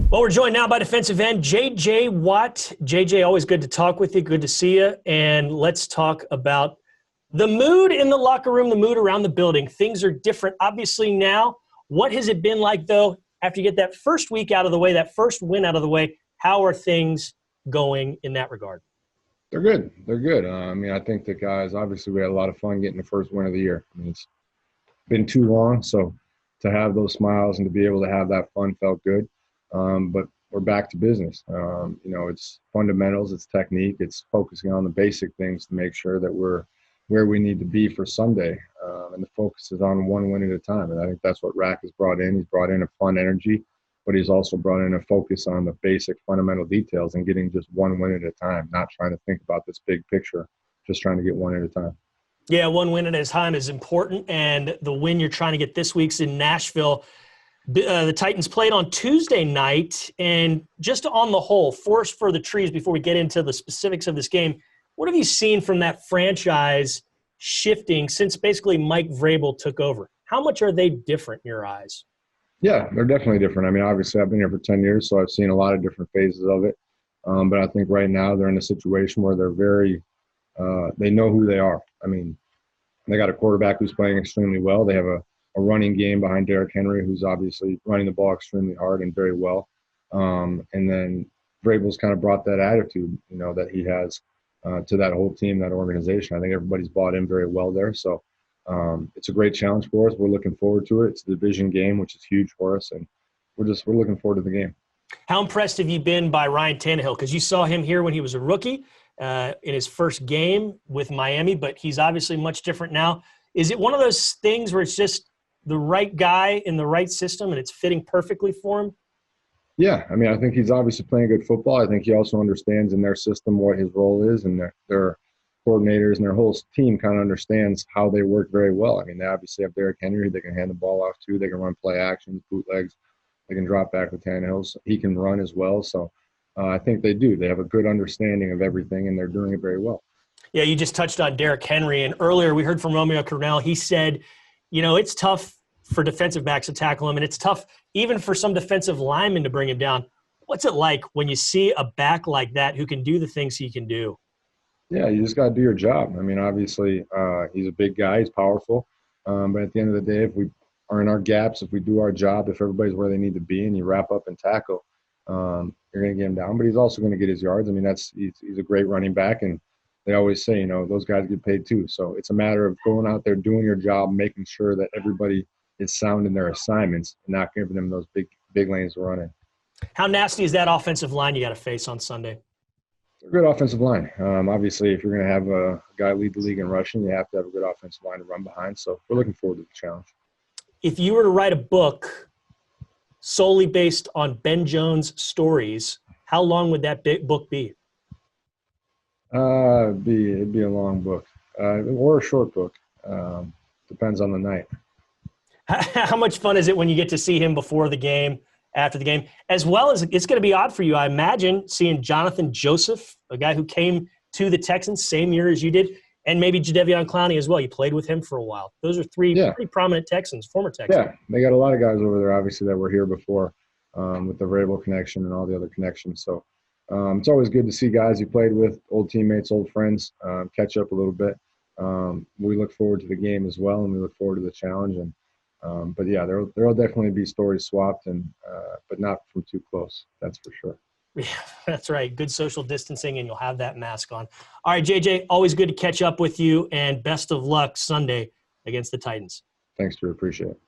Well, we're joined now by defensive end J.J. Watt. J.J., always good to talk with you. Good to see you. And let's talk about the mood in the locker room, the mood around the building. Things are different, obviously, now. What has it been like, though, after you get that first week out of the way, that first win out of the way? How are things going in that regard? They're good. They're good. I think the guys, obviously, we had a lot of fun getting the first win of the year. It's been too long, so to have those smiles and to be able to have that fun felt good. But we're back to business. It's fundamentals, it's technique, it's focusing on the basic things to make sure that we're where we need to be for Sunday. And the focus is on one win at a time. And I think that's what Rack has brought in. He's brought in a fun energy, but he's also brought in a focus on the basic fundamental details and getting just one win at a time, not trying to think about this big picture, just trying to get one at a time. Yeah, one win at a time is important, and the win you're trying to get this week's in Nashville. The Titans played on Tuesday night, and just on the whole, forest for the trees before we get into the specifics of this game, what have you seen from that franchise shifting since basically Mike Vrabel took over? How much are they different in your eyes? Yeah, they're definitely different. Obviously, I've been here for 10 years, so I've seen a lot of different phases of it. But I think right now they're in a situation where they're they know who they are. They got a quarterback who's playing extremely well. They have a running game behind Derrick Henry, who's obviously running the ball extremely hard and very well. And then Vrabel's kind of brought that attitude, that he has to that whole team, that organization. I think everybody's bought in very well there. So it's a great challenge for us. We're looking forward to it. It's a division game, which is huge for us, and we're looking forward to the game. How impressed have you been by Ryan Tannehill? Because you saw him here when he was a rookie in his first game with Miami, but he's obviously much different now. Is it one of those things where it's just the right guy in the right system and it's fitting perfectly for him? Yeah, I think he's obviously playing good football. I think he also understands in their system what his role is, and their coordinators and their whole team kind of understands how they work very well. They obviously have Derrick Henry. They can hand the ball off to. They can run play actions, bootlegs. They can drop back with Tannehill. So he can run as well. So I think they do. They have a good understanding of everything, and they're doing it very well. Yeah, you just touched on Derrick Henry, and earlier we heard from Romeo Crennel. He said, it's tough for defensive backs to tackle him, and it's tough even for some defensive linemen to bring him down. What's it like when you see a back like that who can do the things he can do? Yeah, you just got to do your job. Obviously, he's a big guy. He's powerful. But at the end of the day, if we are in our gaps, if we do our job, if everybody's where they need to be and you wrap up and tackle, you're going to get him down. But he's also going to get his yards. He's a great running back, and they always say, those guys get paid too. So it's a matter of going out there, doing your job, making sure that everybody is sound in their assignments and not giving them those big lanes to run in. How nasty is that offensive line you got to face on Sunday? It's a good offensive line. Obviously, if you're going to have a guy lead the league in rushing, you have to have a good offensive line to run behind. So we're looking forward to the challenge. If you were to write a book solely based on Ben Jones stories, how long would that book be? It'd be a long book or a short book. Depends on the night. How much fun is it when you get to see him before the game, after the game, as well as it's going to be odd for you, I imagine, seeing Jonathan Joseph, a guy who came to the Texans same year as you did, and maybe Jadeveon Clowney as well. You played with him for a while. Those are three pretty prominent Texans, former Texans. Yeah, they got a lot of guys over there, obviously, that were here before with the Vrabel connection and all the other connections. So it's always good to see guys you played with, old teammates, old friends, catch up a little bit. We look forward to the game as well, and we look forward to the challenge. But yeah, there'll definitely be stories swapped, but not from too close. That's for sure. Yeah, that's right. Good social distancing, and you'll have that mask on. All right, JJ, always good to catch up with you, and best of luck Sunday against the Titans. Thanks, Drew. Appreciate it.